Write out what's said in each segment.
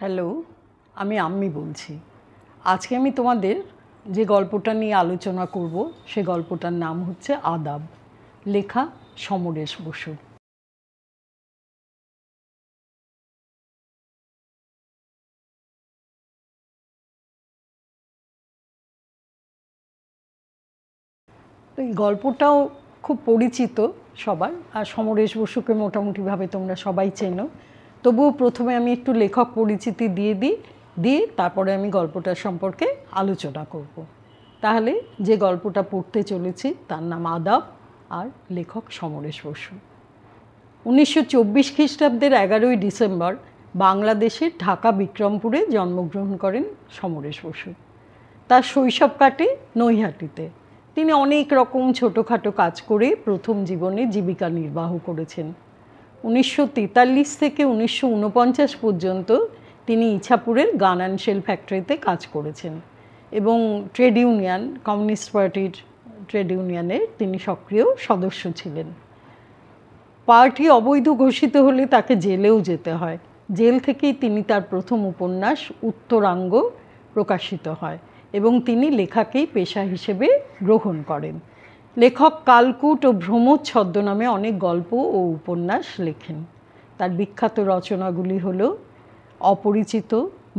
Hello, আমি আম্মি বলছি। আজকে আমি তোমাদের যে গল্পটা নিয়ে আলোচনা করব সে গল্পটার নাম হচ্ছে আদাব, লেখা সমরেশ বসু। তো এই গল্পটাও খুব পরিচিত সবার, আর সমরেশ বসুকে মোটামুটিভাবে তোমরা সবাই চেনো। তবুও প্রথমে আমি একটু লেখক পরিচিতি দিয়ে তারপরে আমি গল্পটার সম্পর্কে আলোচনা করব। তাহলে যে গল্পটা পড়তে চলেছি তার নাম আদাব, আর লেখক সমরেশ বসু। 1924 খ্রিস্টাব্দের 11ই ডিসেম্বর বাংলাদেশের ঢাকা বিক্রমপুরে জন্মগ্রহণ করেন সমরেশ বসু। তার শৈশব কাটে নৈহাটিতে। তিনি অনেক রকম ছোটোখাটো কাজ করে প্রথম জীবনে জীবিকা নির্বাহ করেছেন। 1943 থেকে 1949 পর্যন্ত তিনি ইছাপুরের গান অ্যান্ড শেল ফ্যাক্টরিতে কাজ করেছেন এবং ট্রেড ইউনিয়ন, কমিউনিস্ট পার্টির ট্রেড ইউনিয়নের তিনি সক্রিয় সদস্য ছিলেন। পার্টি অবৈধ ঘোষিত হলে তাকে জেলেও যেতে হয়। জেল থেকেই তিনি তার প্রথম উপন্যাস উত্তরাঙ্গ প্রকাশিত হয় এবং তিনি লেখাকেই পেশা হিসেবে গ্রহণ করেন। লেখক কালকুট ও ভ্রমর ছদ্মনামে অনেক গল্প ও উপন্যাস লেখেন। তার বিখ্যাত রচনাগুলি হল অপরিচিত,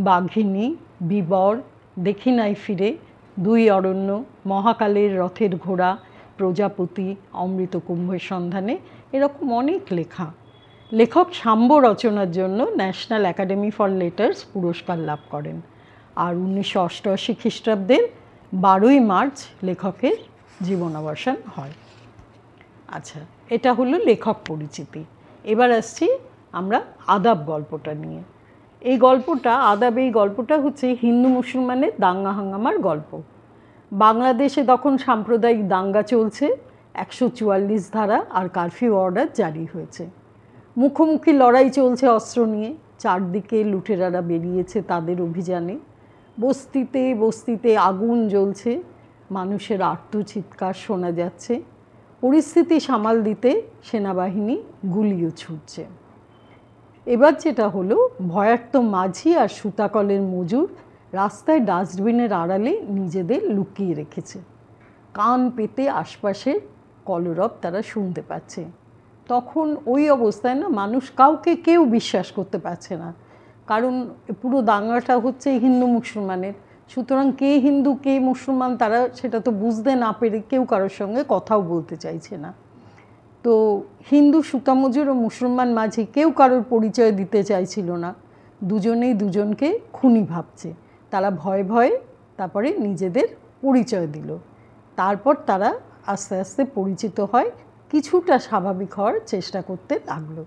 বাঘিনী, বিবর, দেখি নাই ফিরে, দুই অরণ্য, মহাকালের রথের ঘোড়া, প্রজাপতি, অমৃত কুম্ভের সন্ধানে, এরকম অনেক লেখা। লেখক সাম্য রচনার জন্য ন্যাশনাল একাডেমি ফর লেটার্স পুরস্কার লাভ করেন। আর 1988 খ্রিস্টাব্দের 12ই মার্চ লেখকের জীবনাবসান হয়। আচ্ছা, এটা হলো লেখক পরিচিতি। এবার আসছি আমরা আদাব গল্পটা নিয়ে। এই গল্পটা হচ্ছে হিন্দু মুসলমানের দাঙ্গা হাঙ্গামার গল্প। বাংলাদেশে তখন সাম্প্রদায়িক দাঙ্গা চলছে, 144 ধারা আর কারফিউ অর্ডার জারি হয়েছে। মুখোমুখি লড়াই চলছে অস্ত্র নিয়ে, চারদিকে লুটেরারা বেরিয়েছে তাদের অভিযানে। বস্তিতে বস্তিতে আগুন জ্বলছে, মানুষের আর্তচিৎকার শোনা যাচ্ছে। পরিস্থিতি সামাল দিতে সেনাবাহিনী গুলিও ছুটছে। এবার যেটা হলো, ভয়ার্ত মাঝি আর সুতাকলের মজুর রাস্তায় ডাস্টবিনের আড়ালে নিজেদের লুকিয়ে রেখেছে। কান পেতে আশপাশের কলরব তারা শুনতে পাচ্ছে। তখন ওই অবস্থায় না, মানুষ কেউ বিশ্বাস করতে পারছে না, কারণ পুরো দাঙ্গাটা হচ্ছে হিন্দু মুসলমানের। সুতরাং কে হিন্দু কে মুসলমান তারা সেটা তো বুঝতে না পেরে কেউ কারোর সঙ্গে কথাও বলতে চাইছে না। তো হিন্দু সুতামজুর ও মুসলমান মাঝি কেউ কারোর পরিচয় দিতে চাইছিল না। দুজনেই দুজনকে খুনি ভাবছে। তারা ভয়ে ভয়ে তারপরে নিজেদের পরিচয় দিল। তারপর তারা আস্তে আস্তে পরিচিত হয়, কিছুটা স্বাভাবিক হওয়ার চেষ্টা করতে লাগলো।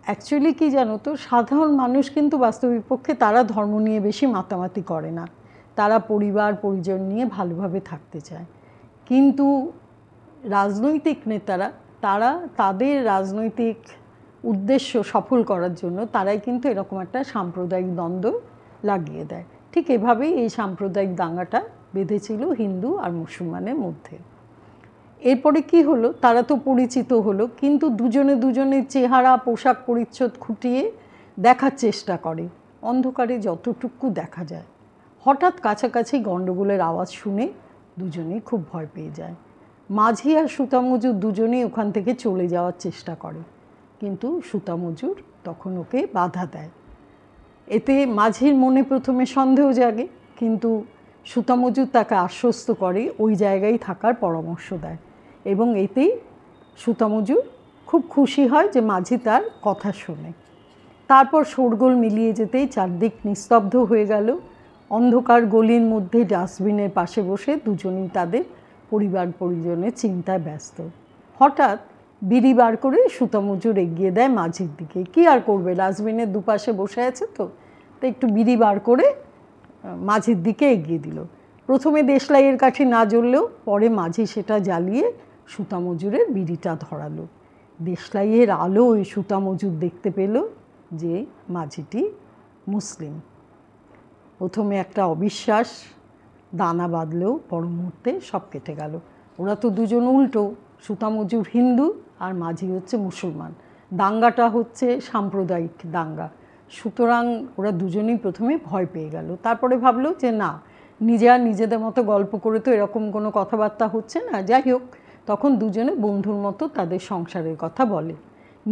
অ্যাকচুয়ালি কি জানো তো, সাধারণ মানুষ কিন্তু বাস্তবিক পক্ষে তারা ধর্ম নিয়ে বেশি মাতামাতি করে না। তারা পরিবার পরিজন নিয়ে ভালোভাবে থাকতে চায়। কিন্তু রাজনৈতিক নেতারা তারা তাদের রাজনৈতিক উদ্দেশ্য সফল করার জন্য তারাই কিন্তু এরকম একটা সাম্প্রদায়িক দ্বন্দ্ব লাগিয়ে দেয়। ঠিক এভাবেই এই সাম্প্রদায়িক দাঙ্গাটা বেঁধেছিল হিন্দু আর মুসলমানের মধ্যে। এরপরে কি হলো, তারা তো পরিচিত হলো, কিন্তু দুজনের চেহারা পোশাক পরিচ্ছদ খুঁটিয়ে দেখার চেষ্টা করে, অন্ধকারে যতটুকু দেখা যায়। হঠাৎ কাছাকাছি গণ্ডগোলের আওয়াজ শুনে দুজনেই খুব ভয় পেয়ে যায়। মাঝি আর সুতামজুর দুজনেই ওখান থেকে চলে যাওয়ার চেষ্টা করে, কিন্তু সুতামজুর তখন ওকে বাধা দেয়। এতে মাঝির মনে প্রথমে সন্দেহ জাগে, কিন্তু সুতামজুর তাকে আশ্বস্ত করে ওই জায়গায় থাকার পরামর্শ দেয় এবং এতেই সুতামজুর খুব খুশি হয় যে মাঝি তার কথা শোনে। তারপর শোরগোল মিলিয়ে যেতেই চারদিক নিস্তব্ধ হয়ে গেল। অন্ধকার গলির মধ্যে ডাস্টবিনের পাশে বসে দুজনেই তাদের পরিবার পরিজনের চিন্তায় ব্যস্ত। হঠাৎ বিড়ি বার করে সুতামজুর এগিয়ে দেয় মাঝির দিকে। কি আর করবে, ডাস্টবিনের দুপাশে বসে আছে তো একটু বিড়ি বার করে মাঝির দিকে এগিয়ে দিল। প্রথমে দেশলাইয়ের কাঠি না জ্বললেও পরে মাঝি সেটা জ্বালিয়ে সুতামজুরের বিড়িটা ধরালো। দেশলাইয়ের আলো ওই সুতামজুর দেখতে পেল যে মাঝিটি মুসলিম। প্রথমে একটা অবিশ্বাস দানা বাঁধলেও পর মুহূর্তে সব কেটে গেল। ওরা তো দুজন উল্টো, সুতামজুর হিন্দু আর মাঝি হচ্ছে মুসলমান। দাঙ্গাটা হচ্ছে সাম্প্রদায়িক দাঙ্গা। সুতরাং ওরা দুজনেই প্রথমে ভয় পেয়ে গেল। তারপরে ভাবলো যে না, নিজেদের মতো গল্প করে তো এরকম কোনো কথাবার্তা হচ্ছে না, যাই হোক। তখন দুজনে বন্ধুর মতো তাদের সংসারের কথা বলে,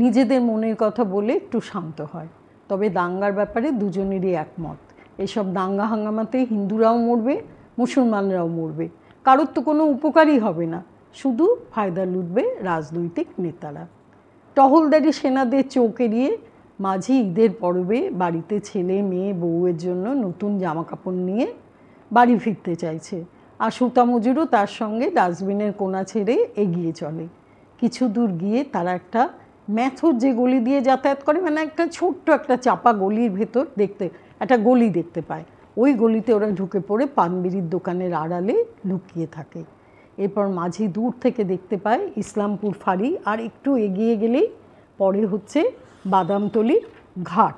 নিজেদের মনের কথা বলে একটু শান্ত হয়। তবে দাঙ্গার ব্যাপারে দুজনেরই একমত, এসব দাঙ্গা হাঙ্গামাতে হিন্দুরাও মরবে, মুসলমানরাও মরবে, কারোর তো কোনো উপকারই হবে না, শুধু ফায়দা লুটবে রাজনৈতিক নেতারা। টহলদারি সেনাদের চোখ এড়িয়ে মাঝি ঈদের পরবে বাড়িতে ছেলে মেয়ে বউয়ের জন্য নতুন জামাকাপড় নিয়ে বাড়ি ফিরতে চাইছে, আর সুতা মজুরও তার সঙ্গে ডাস্টবিনের কোণা ছেড়ে এগিয়ে চলে। কিছু দূর গিয়ে তারা একটা ম্যাথর যে গলি দিয়ে যাতায়াত করে, মানে একটা ছোট্ট একটা চাপা গলির ভেতর একটা গলি দেখতে পায়। ওই গলিতে ওরা ঢুকে পড়ে পানবিড়ির দোকানের আড়ালে লুকিয়ে থাকে। এরপর মাঝি দূর থেকে দেখতে পায় ইসলামপুর ফাঁড়ি, আর একটু এগিয়ে গেলেই পরে হচ্ছে বাদামতলির ঘাট।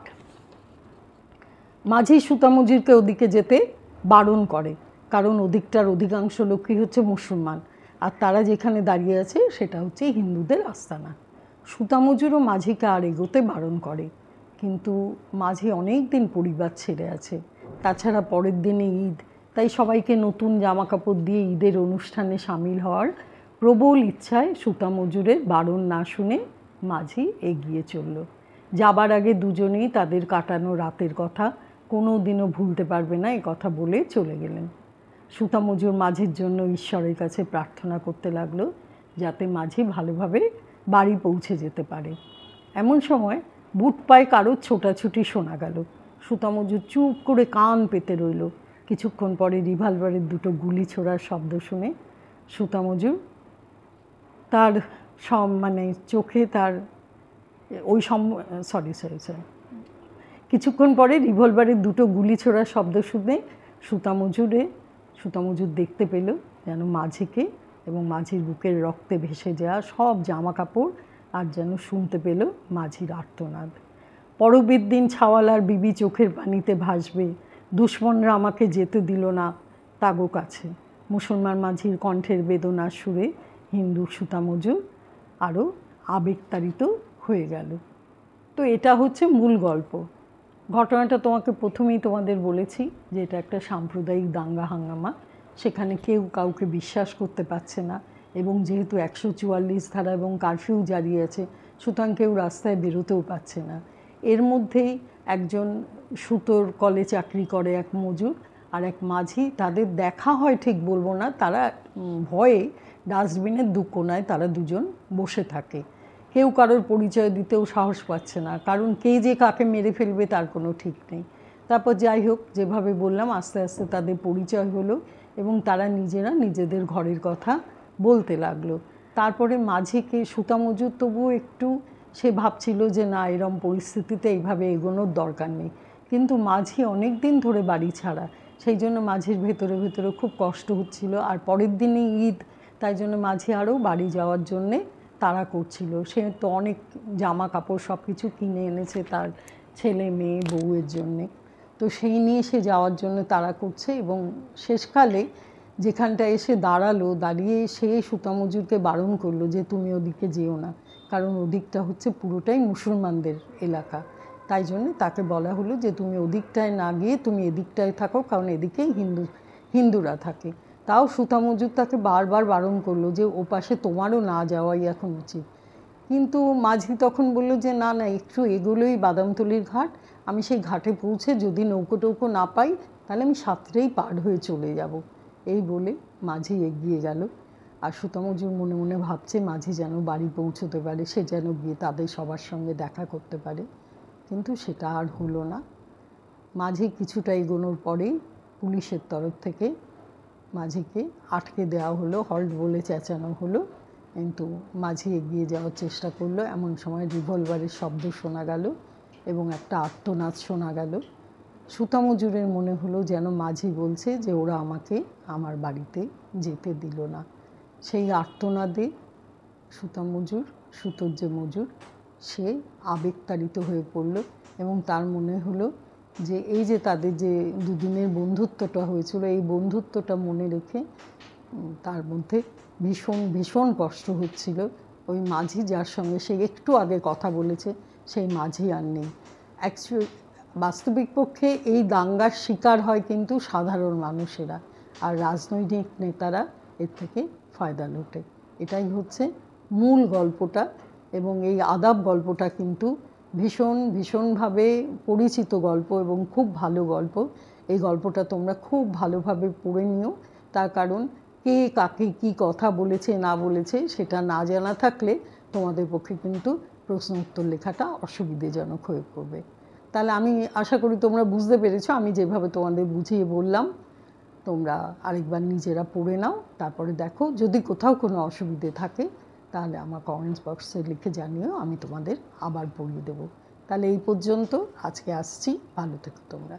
মাঝি সুতা মজুরকে ওদিকে যেতে বারণ করে, কারণ ওদিকটার অধিকাংশ লোকই হচ্ছে মুসলমান, আর তারা যেখানে দাঁড়িয়ে আছে সেটা হচ্ছে হিন্দুদের আস্তানা। সুতা মজুরও মাঝিকে আর এগোতে বারণ করে, কিন্তু মাঝি অনেক দিন পরিবার ছেড়ে আছে, তাছাড়া পরের দিনে ঈদ, তাই সবাইকে নতুন জামাকাপড় দিয়ে ঈদের অনুষ্ঠানে সামিল হওয়ার প্রবল ইচ্ছায় সুতা মজুরের বারণ না শুনে মাঝি এগিয়ে চলল। যাবার আগে দুজনেই তাদের কাটানো রাতের কথা কোনো দিনও ভুলতে পারবে না এ কথা বলে চলে গেলেন। সুতা মজুর মাঝির জন্য ঈশ্বরের কাছে প্রার্থনা করতে লাগলো যাতে মাঝি ভালোভাবে বাড়ি পৌঁছে যেতে পারে। এমন সময় বুট পায়ে কারো ছোটাছুটি শোনা গেল। সুতা মজুর চুপ করে কান পেতে রইল। কিছুক্ষণ পরে রিভলভারের দুটো গুলি ছোড়ার শব্দ শুনে সুতা মজুর তার চোখে তার কিছুক্ষণ পরে রিভলভারের দুটো গুলি ছোড়ার শব্দ শুনে সুতা মজুর দেখতে পেল যেন মাঝিকে, এবং মাঝির বুকের রক্তে ভেসে যাওয়া সব জামা কাপড়, আর যেন শুনতে পেল মাঝির আর্তনাদ। পরবের দিন ছাওয়ালার বিবি চোখের পানিতে ভাসবে, দুশ্মনরা আমাকে যেতে দিল না তাগো কাছে। মুসলমান মাঝির কণ্ঠের বেদনার সুরে হিন্দু সুতা মজুর আরও আবেগতাড়িত হয়ে গেল। তো এটা হচ্ছে মূল গল্প। ঘটনাটা প্রথমেই তোমাদের বলেছি যে এটা একটা সাম্প্রদায়িক দাঙ্গা হাঙ্গামা, সেখানে কেউ কাউকে বিশ্বাস করতে পারছে না, এবং যেহেতু 144 ধারা এবং কারফিউ জারি আছে, সুতরাং কেউ রাস্তায় বেরোতেও পারছে না। এর মধ্যেই একজন সুতোর কলে চাকরি করে এক মজুর আর এক মাঝি, তাদের দেখা হয় ঠিক বলবো না, তারা ভয়ে ডাস্টবিনের দু কোণায় তারা দুজন বসে থাকে। কেউ কারোর পরিচয় দিতেও সাহস পাচ্ছে না, কারণ কে যে কাকে মেরে ফেলবে তার কোনো ঠিক নেই। তারপর যাই হোক, যেভাবে বললাম, আস্তে আস্তে তাদের পরিচয় হলো এবং তারা নিজেরা নিজেদের ঘরের কথা বলতে লাগলো। তারপরে মাঝিকে সুতা মজুর তবুও একটু সে ভাবছিল যে না, এরম পরিস্থিতিতে এইভাবে এগোনোর দরকার নেই, কিন্তু মাঝি অনেক দিন ধরে বাড়ি ছাড়া, সেই জন্য মাঝির ভেতরে ভেতরে খুব কষ্ট হচ্ছিল। আর পরের দিনই ঈদ, তাই জন্য মাঝি আরও বাড়ি যাওয়ার জন্যে তাড়া করছিল। সে তো অনেক জামা কাপড় সব কিছু কিনে এনেছে তার ছেলে মেয়ে বউয়ের জন্যে, তো সেই নিয়ে সে যাওয়ার জন্য তাড়া করছে। এবং শেষকালে যেখানটা এসে দাঁড়িয়ে সে সুতা মজুরকে বারণ করলো যে তুমি ওদিকে যেও না, কারণ ওদিকটা হচ্ছে পুরোটাই মুসলমানদের এলাকা। তাই জন্য তাকে বলা হলো যে তুমি ওদিকটায় না গিয়ে তুমি এদিকটায় থাকো, কারণ এদিকেই হিন্দুরা থাকে। তাও সুতা মজুর তাকে বারবার বারণ করলো যে ও পাশে তোমারও না যাওয়াই এখন উচিত। কিন্তু মাঝি তখন বলল যে না না, একটু এগোলেই বাদামতলির ঘাট, আমি সেই ঘাটে পৌঁছে যদি নৌকো টৌকো না পাই তাহলে আমি সাঁতরেই পার হয়ে চলে যাব। এই বলে মাঝি এগিয়ে গেল। আর সুতা মজুর মনে মনে ভাবছে মাঝি যেন বাড়ি পৌঁছতে পারে, সে যেন গিয়ে তাদের সবার সঙ্গে দেখা করতে পারে, কিন্তু সেটা আর হলো না। মাঝি কিছুটা এগোনোর পরেই পুলিশের তরফ থেকে মাঝিকে আটকে দেওয়া হলো, হল্ট বলে চেঁচানো হলো, কিন্তু মাঝি এগিয়ে যাওয়ার চেষ্টা করলো। এমন সময় রিভলভারের শব্দ শোনা গেল এবং একটা আর্তনাদ শোনা গেল। সুতা মজুরের মনে হলো যেন মাঝি বলছে যে ওরা আমাকে আমার বাড়িতে যেতে দিল না। সেই আর্তনাদে সুতোর যে মজুর, সে আবেগতাড়িত হয়ে পড়ল এবং তার মনে হলো যে এই যে তাদের যে দুদিনের বন্ধুত্বটা হয়েছিল, এই বন্ধুত্বটা মনে রেখে তার মধ্যে ভীষণ ভীষণ কষ্ট হচ্ছিল। ওই মাঝি যার সঙ্গে সে একটু আগে কথা বলেছে, সেই মাঝি আর নেই। বাস্তবিক পক্ষে এই দাঙ্গার শিকার হয় কিন্তু সাধারণ মানুষেরা, আর রাজনৈতিক নেতারা এর থেকে ফায়দা লোটে। এটাই হচ্ছে মূল গল্পটা। এবং এই আদাব গল্পটা কিন্তু ভীষণভাবে পরিচিত গল্প এবং খুব ভালো গল্প। এই গল্পটা তোমরা খুব ভালোভাবে পড়ে নিও, তার কারণ কে কাকে কী কথা বলেছে না বলেছে সেটা না জানা থাকলে তোমাদের পক্ষে কিন্তু প্রশ্ন উত্তর লেখাটা অসুবিধাজনক হয়ে পড়বে। তাহলে আমি আশা করি তোমরা বুঝতে পেরেছো আমি যেভাবে তোমাদের বুঝিয়ে বললাম। তোমরা আরেকবার নিজেরা পড়ে নাও, তারপরে দেখো যদি কোথাও কোনো অসুবিধে থাকে তাহলে আমার কমেন্টস বক্সে লিখে জানিও, আমি তোমাদের আবার পড়িয়ে দেবো। তাহলে এই পর্যন্ত আজকে আসছি, ভালো থেকো তোমরা।